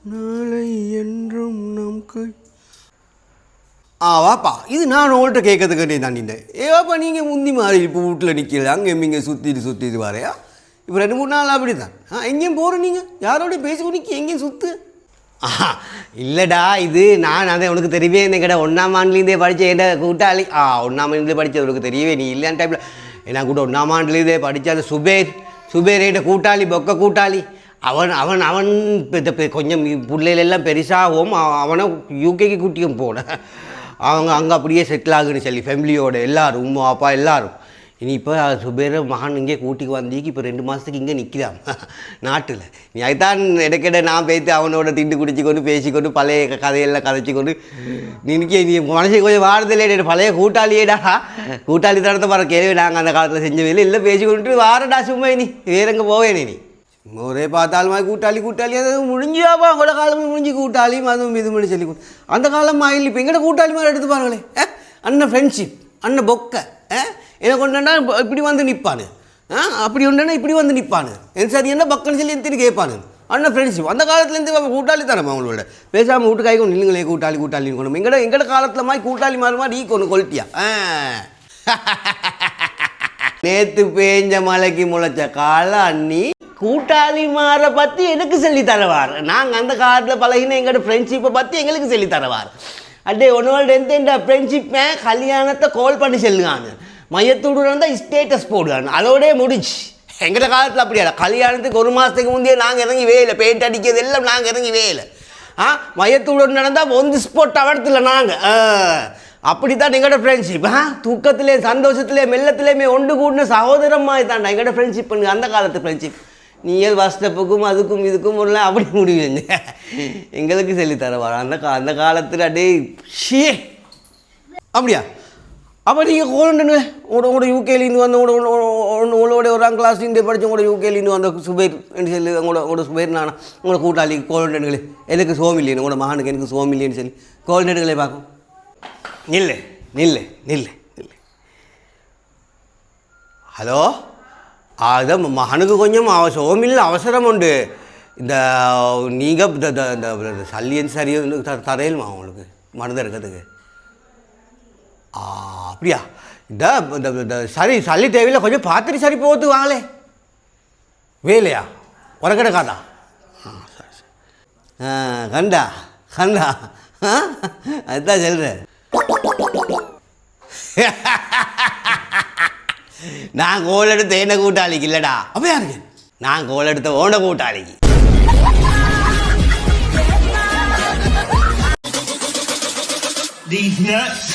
நாளை என்றும் நம் கை வாப்பா இது நான் உங்கள்கிட்ட கேட்கறதுக்கே தாண்டிட்டேன் ஏவாப்பா நீங்கள் முந்தி மாதிரி இப்போ வீட்டில் நிற்கல அங்கே இங்கே சுற்றிட்டு வரையா இப்போ 2-3 நாள் அப்படி தான் எங்கேயும் போகிறேன் நீங்கள் யாரோடய பேசி நிற்க எங்கேயும் சுற்று இல்லைடா இது நான் அதை உனக்கு தெரியவே என்ன கடை 1ஆம் ஆண்டுலேருந்தே படித்த என்ன கூட்டாளி 1ஆம் ஆண்டுலேருந்தே படித்தது உனக்கு தெரியவே நீ இல்லைன்னு டைப்பில் என்ன கூட 1ஆம் ஆண்டுலேருந்தே படித்த அந்த சுபேரேட்ட கூட்டாளி பொக்க கூட்டாளி அவன் கொஞ்சம் பிள்ளைகளெல்லாம் பெருசாகவும் அவனை யூகேக்கு கூட்டியும் போனேன் அவங்க அங்கே அப்படியே செட்டில் ஆகுன்னு சொல்லி ஃபேமிலியோட எல்லோரும் உம்மா அப்பா எல்லோரும் இனி இப்போ சுபேர மகன் இங்கே கூட்டிக்கு வந்தீங்க இப்போ 2 மாதத்துக்கு இங்கே நிற்கிறான் நாட்டில் நீ அதுதான் இடைக்கிட நான் போய்த்து அவனோட திண்டு குடிச்சு கொண்டு பேசிக்கொண்டு பழைய கதையெல்லாம் கதைச்சி கொண்டு நீ மனசு கொஞ்சம் வாரதில்லை பழைய கூட்டாளியேடா கூட்டாளி தரத்தை வர கேள்வி நாங்கள் அந்த காலத்தில் செஞ்ச வேலை இல்லை பேசிக்கொண்டு வாரடா சும்மா நீ வேற எங்கே போவேனே நீ ஒரே பார்த்தாலுமா கூட்டாளி அது முடிஞ்சாப்பா அவங்களோட காலம் முடிஞ்சு கூட்டாளியும் அதுவும் இது பண்ணி சொல்லி அந்த காலம் ஆயில் இப்போ எங்கள்ட கூட்டாளி மாதிரி எடுத்து பாருங்களே அண்ணன் ஃப்ரெண்ட்ஷிப் அண்ணன் பொக்க எனக்கு ஒன்றுனா இப்படி வந்து நிற்பானு அப்படி ஒன்றுனா இப்படி வந்து நிற்பானு என் சரி என்ன பக்கன்னு சொல்லி எத்தனை கேட்பானு அண்ணன் ஃப்ரெண்ட்ஷிப் அந்த காலத்துலேருந்து கூட்டாளி தானே அவங்களோட பேசாமல் வீட்டு காய்க்கும் நில்லுங்களே கூட்டாளின்னு கொண்டு எங்கட காலத்தில் மாதிரி கூட்டாளி மாதிரி கொண்டு கொல்ட்டியா நேற்று பேஞ்ச மலைக்கு முளைச்ச கால அண்ணி கூட்டாளி மாற பற்றி எனக்கு சொல்லி தரவார் நாங்கள் அந்த காலத்தில் பழகின எங்களோட ஃப்ரெண்ட்ஷிப்பை பற்றி எங்களுக்கு சொல்லி தரவார் அட்டே ஒன்னோட எந்த ஃப்ரெண்ட்ஷிப்பை கல்யாணத்தை கால் பண்ணி சொல்லுவாங்க மையத்தோடு இருந்தால் ஸ்டேட்டஸ் போடுவாங்க அதோடய முடிச்சு எங்களோட காலத்தில் அப்படியா கல்யாணத்துக்கு 1 மாதத்துக்கு முந்தைய நாங்கள் இறங்கி வேலை பெயிண்ட் அடிக்கிறது எல்லாம் நாங்கள் இறங்கி வேலை மையத்தோடு நடந்தால் ஒன்று ஸ்போர்ட் அவடத்தில் நாங்கள் அப்படித்தான் எங்களோட ஃப்ரெண்ட்ஷிப் தூக்கத்திலே சந்தோஷத்திலே மெல்லத்திலேயுமே ஒன்று கூடின சகோதரமாக தான் எங்களோட ஃப்ரெண்ட்ஷிப் பண்ணுங்க அந்த காலத்து ஃப்ரெண்ட்ஷிப் நீங்கள் வாட்ஸ்அப்புக்கும் அதுக்கும் இதுக்கும் ஒரு அப்படி முடிவுங்க எங்களுக்கு சொல்லி தரவார் அந்த காலத்தில் அடே ஷே அப்படியா அப்போ நீங்கள் கோல்டுன்னு உங்களோட யூகேலேருந்து வந்து உங்களோட 1ஆம் கிளாஸ்லேருந்து படித்த உங்களோட யூகேலேருந்து வந்த சுபேர் என்று சொல்லி உங்களோட சுபேர் நானா உங்களோட கூட்டாளி கோல்டன்களே எனக்கு சோமில்லைன்னு உங்களோட மகனுக்கு எனக்கு சோமில்லைன்னு சொல்லி கோல்டன்களை பார்க்கும் நில்லு ஹலோ அதுதான் மகனுக்கு கொஞ்சம் சோமில்ல அவசரம் உண்டு இந்த நீங்கள் இந்த சல்லியன் சரி தரையிலுமா அவங்களுக்கு மருந்து இருக்கிறதுக்கு அப்படியா இந்த சரி சல்லி தேவையில்லை கொஞ்சம் பார்த்துட்டு சரி போத்து வாங்களே வேலையா உரக்கடக்காதா கண்டா அதுதான் சொல்கிறேன் நான் கோல் எடுத்த என்ன கூட்டாளிக்கு இல்லைடா அப்படியா இருக்கு நான் கோல் எடுத்த ஓன கூட்டாளிக்கு These nuts